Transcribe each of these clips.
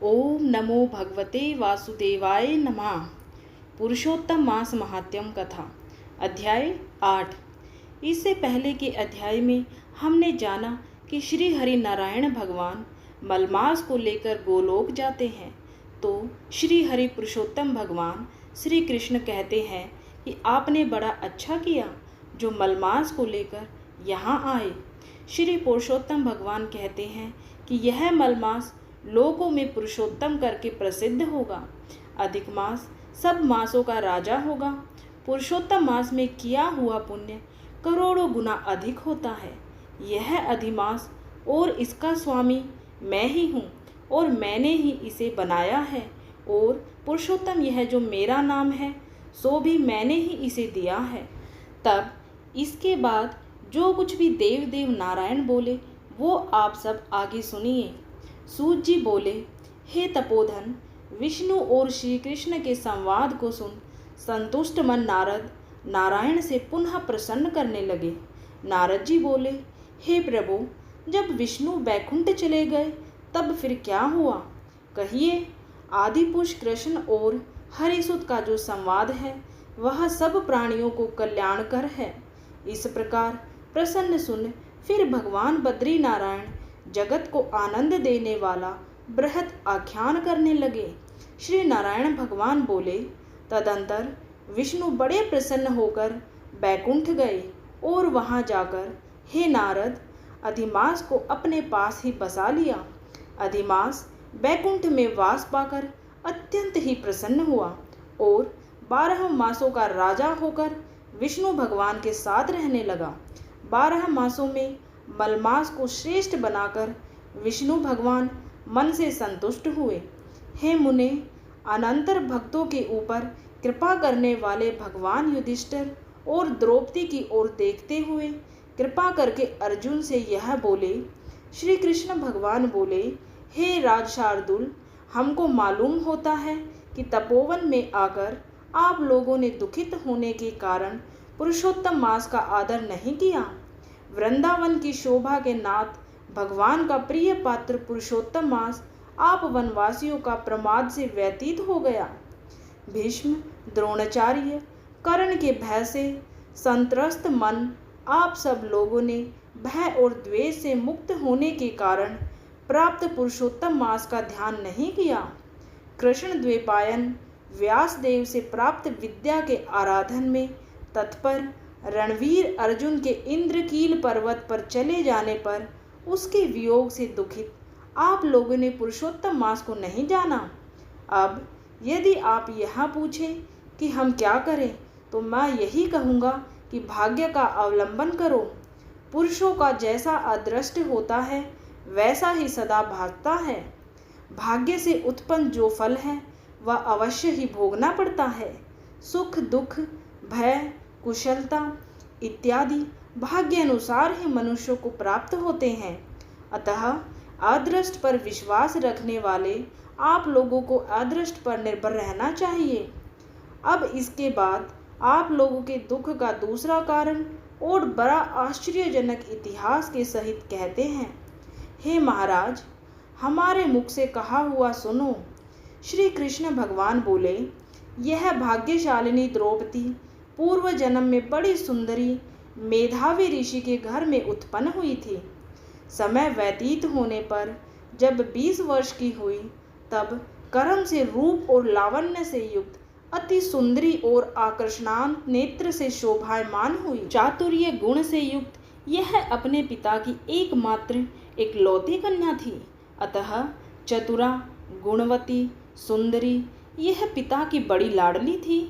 ओम नमो भगवते वासुदेवाय नमः। पुरुषोत्तम मास महात्म्यम कथा अध्याय 8। इससे पहले के अध्याय में हमने जाना कि श्री हरि नारायण भगवान मलमास को लेकर गोलोक जाते हैं तो श्री हरि पुरुषोत्तम भगवान श्री कृष्ण कहते हैं कि आपने बड़ा अच्छा किया जो मलमास को लेकर यहाँ आए। श्री पुरुषोत्तम भगवान कहते हैं कि यह मलमास लोकों में पुरुषोत्तम करके प्रसिद्ध होगा। अधिक मास सब मासों का राजा होगा। पुरुषोत्तम मास में किया हुआ पुण्य करोड़ों गुना अधिक होता है। यह अधिमास और इसका स्वामी मैं ही हूँ और मैंने ही इसे बनाया है। और पुरुषोत्तम यह जो मेरा नाम है सो भी मैंने ही इसे दिया है। तब इसके बाद जो कुछ भी देव देव नारायण बोले वो आप सब आगे सुनिए। सूत जी बोले, हे तपोधन, विष्णु और श्री कृष्ण के संवाद को सुन संतुष्ट मन नारद नारायण से पुनः प्रसन्न करने लगे। नारद जी बोले, हे प्रभु, जब विष्णु बैकुंठ चले गए तब फिर क्या हुआ? कहिए। आदि पुरुष कृष्ण और हरिसुत का जो संवाद है वह सब प्राणियों को कल्याणकर है। इस प्रकार प्रसन्न सुन फिर भगवान बद्री नारायण जगत को आनंद देने वाला बृहत आख्यान करने लगे। श्री नारायण भगवान बोले, तदंतर विष्णु बड़े प्रसन्न होकर बैकुंठ गए और वहां जाकर हे नारद अधिमास को अपने पास ही बसा लिया। अधिमास बैकुंठ में वास पाकर अत्यंत ही प्रसन्न हुआ और 12 मासों का राजा होकर विष्णु भगवान के साथ रहने लगा। 12 मासों में मलमास को श्रेष्ठ बनाकर विष्णु भगवान मन से संतुष्ट हुए। हे मुने, अनंतर भक्तों के ऊपर कृपा करने वाले भगवान युधिष्ठिर और द्रौपदी की ओर देखते हुए कृपा करके अर्जुन से यह बोले। श्री कृष्ण भगवान बोले, हे राज शार्दुल, हमको मालूम होता है कि तपोवन में आकर आप लोगों ने दुखित होने के कारण पुरुषोत्तम मास का आदर नहीं किया। वृंदावन की शोभा के नाथ भगवान का प्रिय पात्र पुरुषोत्तम मास आप वनवासियों का प्रमाद से व्यतीत हो गया। भीष्म, द्रोणाचार्य, कर्ण के भय से संत्रस्त मन आप सब लोगों ने भय और द्वेष से मुक्त होने के कारण प्राप्त पुरुषोत्तम मास का ध्यान नहीं किया। कृष्ण द्वैपायन व्यासदेव से प्राप्त विद्या के आराधन में तत्पर रणवीर अर्जुन के इंद्रकील पर्वत पर चले जाने पर उसके वियोग से दुखित आप लोगों ने पुरुषोत्तम मास को नहीं जाना। अब यदि आप यह पूछें कि हम क्या करें तो मैं यही कहूँगा कि भाग्य का अवलंबन करो। पुरुषों का जैसा अदृष्ट होता है वैसा ही सदा भागता है। भाग्य से उत्पन्न जो फल है वह अवश्य ही भोगना पड़ता है। सुख दुख भय कुशलता इत्यादि भाग्य अनुसार ही मनुष्यों को प्राप्त होते हैं। अतः अदृष्ट पर विश्वास रखने वाले आप लोगों को अदृष्ट पर निर्भर रहना चाहिए। अब इसके बाद आप लोगों के दुख का दूसरा कारण और बड़ा आश्चर्यजनक इतिहास के सहित कहते हैं। हे महाराज, हमारे मुख से कहा हुआ सुनो। श्री कृष्ण भगवान बोले, यह भाग्यशालिनी द्रौपदी पूर्व जन्म में बड़ी सुंदरी मेधावी ऋषि के घर में उत्पन्न हुई थी। समय व्यतीत होने पर जब 20 वर्ष की हुई तब कर्म से रूप और लावण्य से युक्त अति सुंदरी और आकर्षणांत नेत्र से शोभायमान हुई। चातुर्य गुण से युक्त यह अपने पिता की एकमात्र इकलौती कन्या थी। अतः चतुरा गुणवती सुंदरी यह पिता की बड़ी लाडली थी।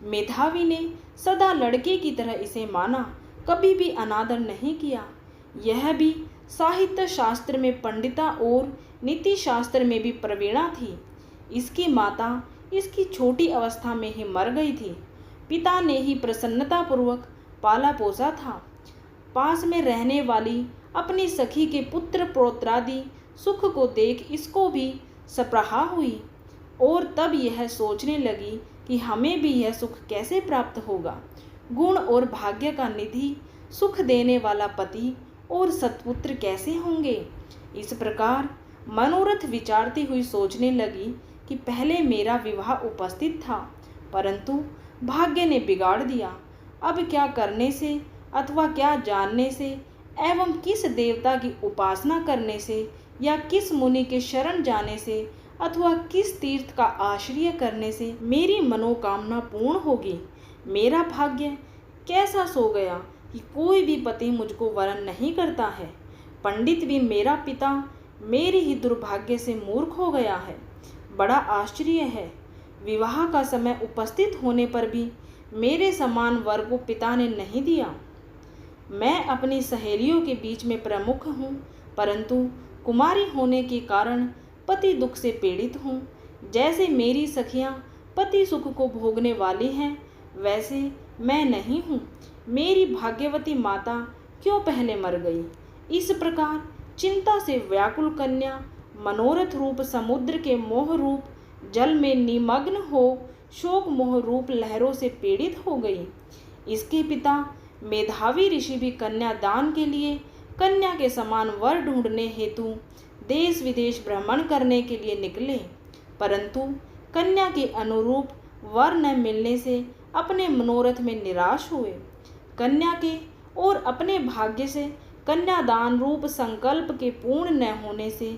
मेधावी ने सदा लड़के की तरह इसे माना, कभी भी अनादर नहीं किया। यह भी साहित्य शास्त्र में पंडिता और नीति शास्त्र में भी प्रवीणा थी। इसकी माता इसकी छोटी अवस्था में ही मर गई थी। पिता ने ही प्रसन्नतापूर्वक पाला पोसा था। पास में रहने वाली अपनी सखी के पुत्र पौत्रादि सुख को देख इसको भी सप्रहा हुई और तब यह सोचने लगी कि हमें भी यह सुख कैसे प्राप्त होगा। गुण और भाग्य का निधि सुख देने वाला पति और सत्पुत्र कैसे होंगे। इस प्रकार मनोरथ विचारती हुई सोचने लगी कि पहले मेरा विवाह उपस्थित था, परंतु भाग्य ने बिगाड़ दिया। अब क्या करने से अथवा क्या जानने से एवं किस देवता की उपासना करने से या किस मुनि के शरण जाने से अथवा किस तीर्थ का आश्रय करने से मेरी मनोकामना पूर्ण होगी। मेरा भाग्य कैसा सो गया कि कोई भी पति मुझको वरण नहीं करता है। पंडित भी मेरा पिता मेरे ही दुर्भाग्य से मूर्ख हो गया है। बड़ा आश्चर्य है, विवाह का समय उपस्थित होने पर भी मेरे समान वर को पिता ने नहीं दिया। मैं अपनी सहेलियों के बीच में प्रमुख हूँ, परंतु कुमारी होने के कारण पति दुख से पीड़ित हूँ। जैसे मेरी सखियाँ पति सुख को भोगने वाली हैं, वैसे मैं नहीं हूँ। मेरी भाग्यवती माता क्यों पहले मर गई। इस प्रकार चिंता से व्याकुल कन्या मनोरथ रूप समुद्र के मोह रूप जल में निमग्न हो शोक मोह रूप लहरों से पीड़ित हो गई। इसके पिता मेधावी ऋषि भी कन्या दान के लिए कन्या के समान वर ढूंढने हेतु देश विदेश भ्रमण करने के लिए निकले, परंतु कन्या के अनुरूप वर न मिलने से अपने मनोरथ में निराश हुए। कन्या के और अपने भाग्य से कन्यादान रूप संकल्प के पूर्ण न होने से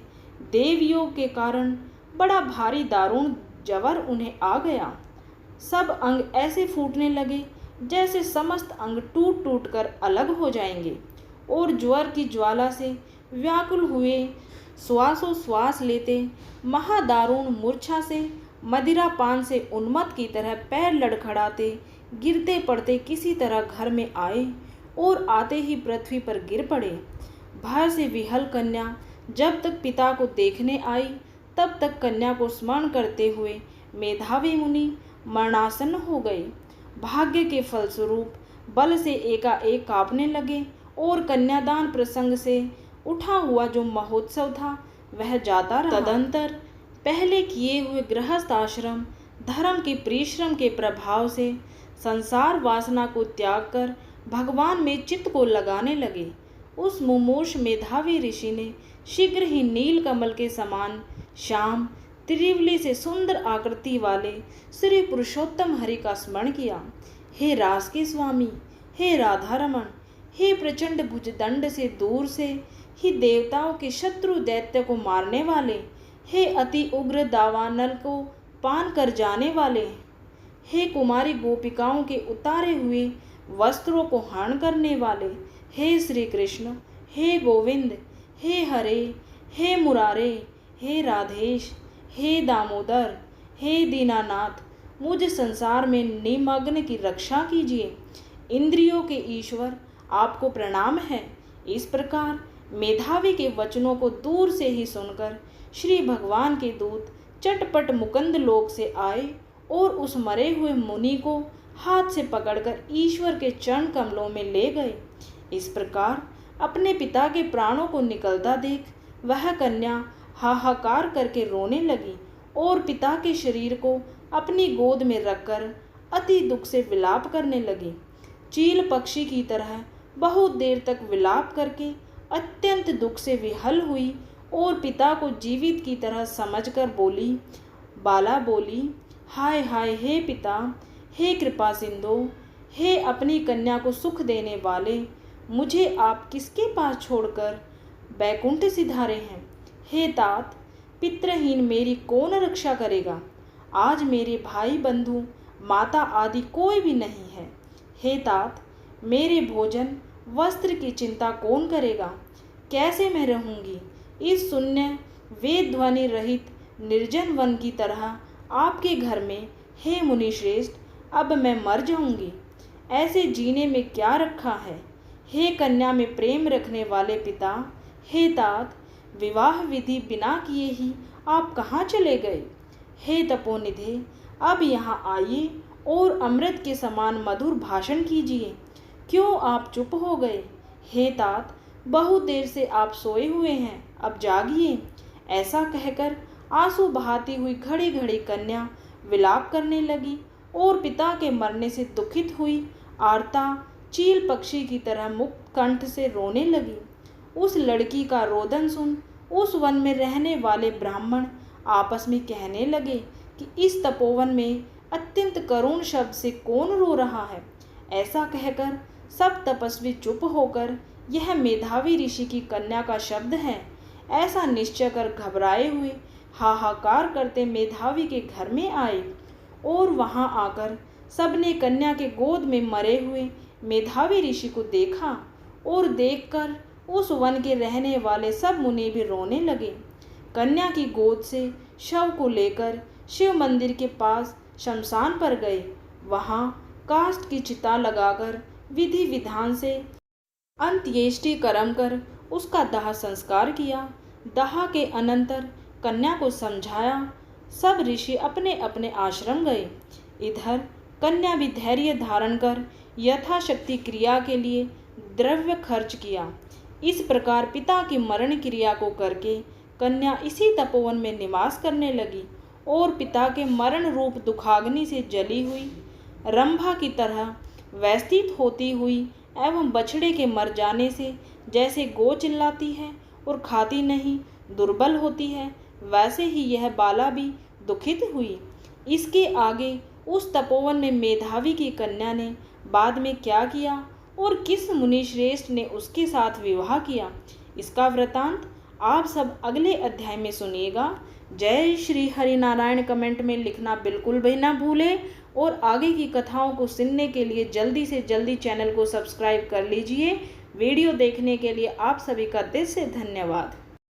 देवयोग के कारण बड़ा भारी दारुण जवर उन्हें आ गया। सब अंग ऐसे फूटने लगे जैसे समस्त अंग टूट टूट कर अलग हो जाएंगे और ज्वर की ज्वाला से व्याकुल हुए श्वासोश्वास लेते महादारुण मूर्छा से मदिरा पान से उन्मत्त की तरह पैर लड़खड़ाते गिरते पड़ते किसी तरह घर में आए और आते ही पृथ्वी पर गिर पड़े। भय से विहल कन्या जब तक पिता को देखने आई तब तक कन्या को स्मरण करते हुए मेधावी मुनि मरणासन्न हो गए। भाग्य के फलस्वरूप बल से एकाएक कांपने लगे और कन्यादान प्रसंग से उठा हुआ जो महोत्सव था वह जाता रहा। तदंतर पहले किए हुए गृहस्थ आश्रम धर्म के परिश्रम के प्रभाव से संसार वासना को त्याग कर भगवान में चित्त को लगाने लगे। उस मुमूर्ष मेधावी ऋषि ने शीघ्र ही नील कमल के समान श्याम त्रिवली से सुंदर आकृति वाले श्री पुरुषोत्तम हरि का स्मरण किया। हे रास के स्वामी, हे राधारमण, हे प्रचंड भुजदंड से दूर से ही देवताओं के शत्रु दैत्य को मारने वाले, हे अति उग्र दावानल को पान कर जाने वाले, हे कुमारी गोपिकाओं के उतारे हुए वस्त्रों को हरण करने वाले, हे श्री कृष्ण, हे गोविंद, हे हरे, हे मुरारे, हे राधेश, हे दामोदर, हे दीनानाथ, मुझ संसार में निमग्न की रक्षा कीजिए। इंद्रियों के ईश्वर आपको प्रणाम है। इस प्रकार मेधावी के वचनों को दूर से ही सुनकर श्री भगवान के दूत चटपट मुकुंद लोक से आए और उस मरे हुए मुनि को हाथ से पकड़कर ईश्वर के चरण कमलों में ले गए। इस प्रकार अपने पिता के प्राणों को निकलता देख वह कन्या हाहाकार करके रोने लगी और पिता के शरीर को अपनी गोद में रखकर अति दुख से विलाप करने लगी। चील पक्षी की तरह बहुत देर तक विलाप करके अत्यंत दुख से विहल हुई और पिता को जीवित की तरह समझकर बोली। बाला बोली, हाय हाय हे पिता, हे कृपा सिंधु, हे अपनी कन्या को सुख देने वाले, मुझे आप किसके पास छोड़कर बैकुंठ सिधारे हैं। हे तात, पितृहीन मेरी कौन रक्षा करेगा। आज मेरे भाई बंधु माता आदि कोई भी नहीं है। हे तात, मेरे भोजन वस्त्र की चिंता कौन करेगा। कैसे मैं रहूँगी इस शून्य वेद ध्वनि रहित निर्जन वन की तरह आपके घर में। हे मुनि श्रेष्ठ, अब मैं मर जाऊँगी। ऐसे जीने में क्या रखा है। हे कन्या में प्रेम रखने वाले पिता, हे तात, विवाह विधि बिना किए ही आप कहाँ चले गए। हे तपोनिधे, अब यहाँ आइए और अमृत के समान मधुर भाषण कीजिए। क्यों आप चुप हो गए। हे तात, बहुत देर से आप सोए हुए हैं, अब जागिए। ऐसा कहकर आंसू बहाती हुई घड़ी घड़ी कन्या विलाप करने लगी और पिता के मरने से दुखित हुई आर्ता चील पक्षी की तरह मुक्त कंठ से रोने लगी। उस लड़की का रोदन सुन उस वन में रहने वाले ब्राह्मण आपस में कहने लगे कि इस तपोवन में अत्यंत करुण शब्द से कौन रो रहा है। ऐसा कहकर सब तपस्वी चुप होकर यह मेधावी ऋषि की कन्या का शब्द है ऐसा निश्चय कर घबराए हुए हाहाकार करते मेधावी के घर में आए और वहां आकर सबने कन्या के गोद में मरे हुए मेधावी ऋषि को देखा और देखकर उस वन के रहने वाले सब मुनि भी रोने लगे। कन्या की गोद से शव को लेकर शिव मंदिर के पास शमशान पर गए। वहां काष्ठ की चिता लगाकर विधि विधान से अंत्येष्टि कर्म कर उसका दाह संस्कार किया। दाह के अनंतर कन्या को समझाया सब ऋषि अपने अपने आश्रम गए। इधर कन्या भी धैर्य धारण कर यथाशक्ति क्रिया के लिए द्रव्य खर्च किया। इस प्रकार पिता की मरण क्रिया को करके कन्या इसी तपोवन में निवास करने लगी और पिता के मरण रूप दुखाग्नि से जली हुई रंभा की तरह व्यवस्थित होती हुई एवं बछड़े के मर जाने से जैसे गौ चिल्लाती है और खाती नहीं दुर्बल होती है, वैसे ही यह बाला भी दुखित हुई। इसके आगे उस तपोवन में मेधावी की कन्या ने बाद में क्या किया और किस मुनि श्रेष्ठ ने उसके साथ विवाह किया, इसका वृतांत आप सब अगले अध्याय में सुनिएगा। जय श्री हरि नारायण कमेंट में लिखना बिल्कुल भी ना भूलें और आगे की कथाओं को सुनने के लिए जल्दी से जल्दी चैनल को सब्सक्राइब कर लीजिए। वीडियो देखने के लिए आप सभी का दिल से धन्यवाद।